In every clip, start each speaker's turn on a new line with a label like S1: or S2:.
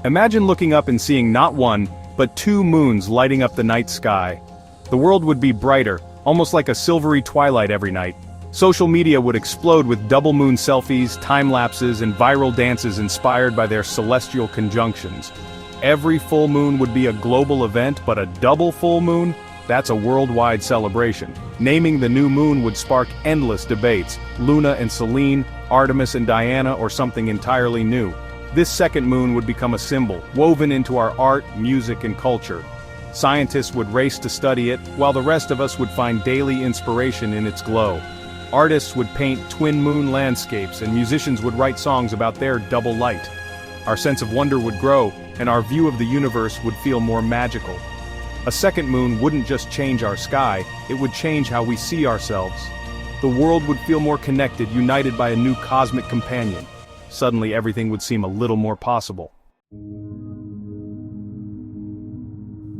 S1: Imagine looking up and seeing not one, but two moons lighting up the night sky. The world would be brighter, almost like a silvery twilight every night. Social media would explode with double moon selfies, time-lapses, and viral dances inspired by their celestial conjunctions. Every full moon would be a global event, but a double full moon? That's a worldwide celebration. Naming the new moon would spark endless debates: Luna and Selene, Artemis and Diana, or something entirely new. This second moon would become a symbol, woven into our art, music, and culture. Scientists would race to study it, while the rest of us would find daily inspiration in its glow. Artists would paint twin moon landscapes, and musicians would write songs about their double light. Our sense of wonder would grow, and our view of the universe would feel more magical. A second moon wouldn't just change our sky, it would change how we see ourselves. The world would feel more connected, united by a new cosmic companion. Suddenly everything would seem a little more possible.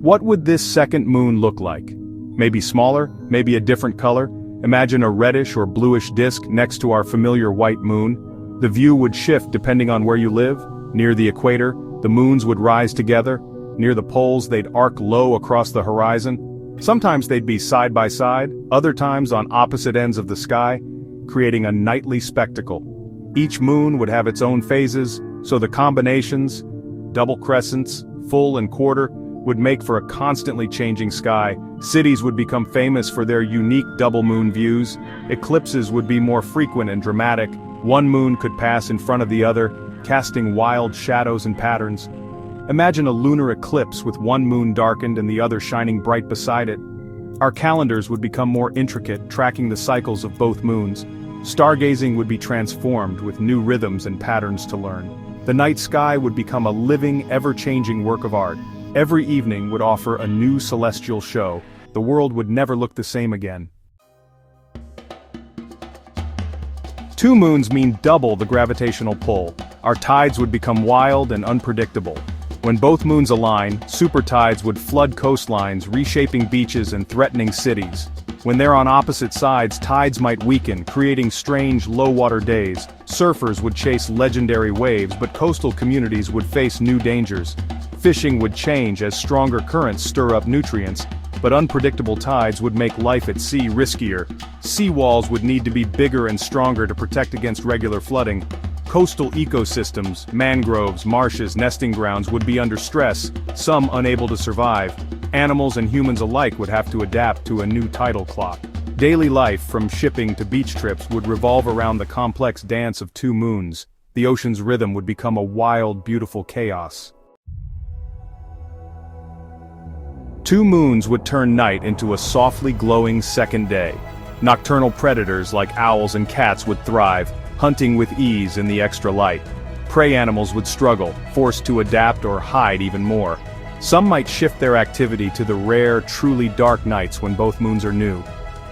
S1: What would this second moon look like? Maybe smaller, maybe a different color? Imagine a reddish or bluish disk next to our familiar white moon. The view would shift depending on where you live. Near the equator, the moons would rise together. Near the poles, they'd arc low across the horizon. Sometimes they'd be side by side, other times on opposite ends of the sky, creating a nightly spectacle. Each moon would have its own phases, so the combinations, double crescents, full and quarter, would make for a constantly changing sky. Cities would become famous for their unique double moon views. Eclipses would be more frequent and dramatic. One moon could pass in front of the other, casting wild shadows and patterns. Imagine a lunar eclipse with one moon darkened and the other shining bright beside it. Our calendars would become more intricate, tracking the cycles of both moons. Stargazing would be transformed with new rhythms and patterns to learn. The night sky would become a living, ever-changing work of art. Every evening would offer a new celestial show. The world would never look the same again. Two moons mean double the gravitational pull. Our tides would become wild and unpredictable. When both moons align, super tides would flood coastlines, reshaping beaches and threatening cities. When they're on opposite sides, tides might weaken, creating strange low-water days. Surfers would chase legendary waves, but coastal communities would face new dangers. Fishing would change as stronger currents stir up nutrients, but unpredictable tides would make life at sea riskier. Seawalls would need to be bigger and stronger to protect against regular flooding. Coastal ecosystems, mangroves, marshes, nesting grounds would be under stress, some unable to survive. Animals and humans alike would have to adapt to a new tidal clock. Daily life, from shipping to beach trips, would revolve around the complex dance of two moons. The ocean's rhythm would become a wild, beautiful chaos. Two moons would turn night into a softly glowing second day. Nocturnal predators like owls and cats would thrive, hunting with ease in the extra light. Prey animals would struggle, forced to adapt or hide even more. Some might shift their activity to the rare, truly dark nights when both moons are new.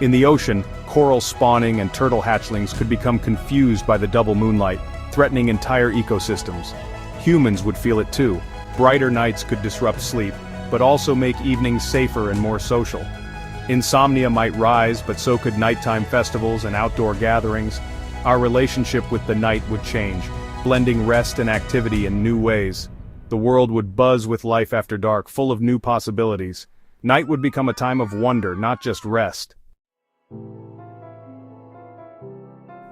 S1: In the ocean, coral spawning and turtle hatchlings could become confused by the double moonlight, threatening entire ecosystems. Humans would feel it too. Brighter nights could disrupt sleep, but also make evenings safer and more social. Insomnia might rise, but so could nighttime festivals and outdoor gatherings. Our relationship with the night would change, blending rest and activity in new ways. The world would buzz with life after dark, full of new possibilities. Night would become a time of wonder, not just rest.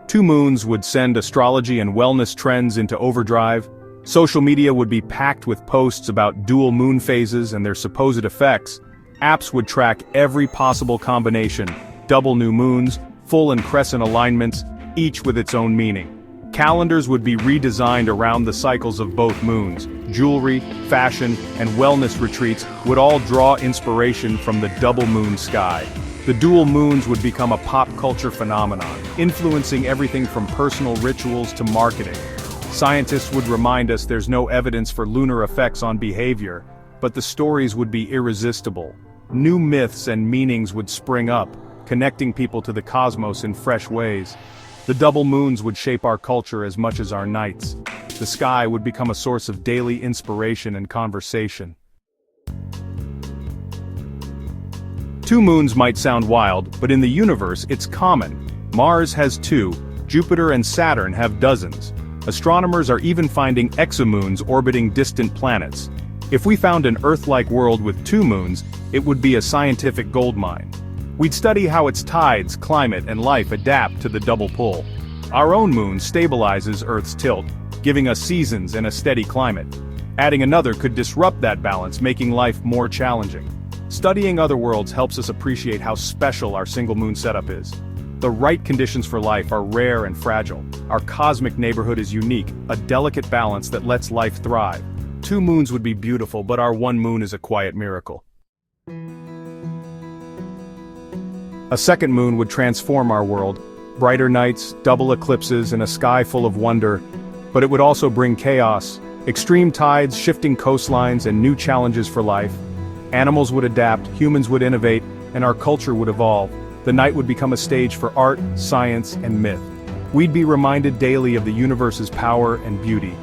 S1: Two moons would send astrology and wellness trends into overdrive. Social media would be packed with posts about dual moon phases and their supposed effects. Apps would track every possible combination, double new moons, full and crescent alignments, each with its own meaning. Calendars would be redesigned around the cycles of both moons. Jewelry, fashion, and wellness retreats would all draw inspiration from the double moon sky. The dual moons would become a pop culture phenomenon, influencing everything from personal rituals to marketing. Scientists would remind us there's no evidence for lunar effects on behavior, but the stories would be irresistible. New myths and meanings would spring up, connecting people to the cosmos in fresh ways. The double moons would shape our culture as much as our nights. The sky would become a source of daily inspiration and conversation. Two moons might sound wild, but in the universe it's common. Mars has two, Jupiter and Saturn have dozens. Astronomers are even finding exomoons orbiting distant planets. If we found an Earth-like world with 2 moons, it would be a scientific goldmine. We'd study how its tides, climate, and life adapt to the double pull. Our own moon stabilizes Earth's tilt, giving us seasons and a steady climate. Adding another could disrupt that balance, making life more challenging. Studying other worlds helps us appreciate how special our single moon setup is. The right conditions for life are rare and fragile. Our cosmic neighborhood is unique, a delicate balance that lets life thrive. 2 moons would be beautiful, but our 1 moon is a quiet miracle. A second moon would transform our world. Brighter nights, double eclipses, and a sky full of wonder. But it would also bring chaos, extreme tides, shifting coastlines, and new challenges for life. Animals would adapt, humans would innovate, and our culture would evolve. The night would become a stage for art, science, and myth. We'd be reminded daily of the universe's power and beauty.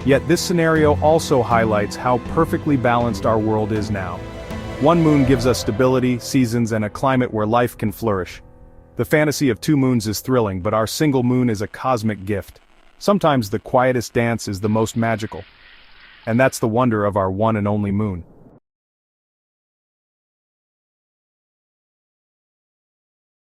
S1: Yet this scenario also highlights how perfectly balanced our world is now. 1 moon gives us stability, seasons, and a climate where life can flourish. The fantasy of 2 moons is thrilling, but our single moon is a cosmic gift. Sometimes the quietest dance is the most magical. And that's the wonder of our one and only moon.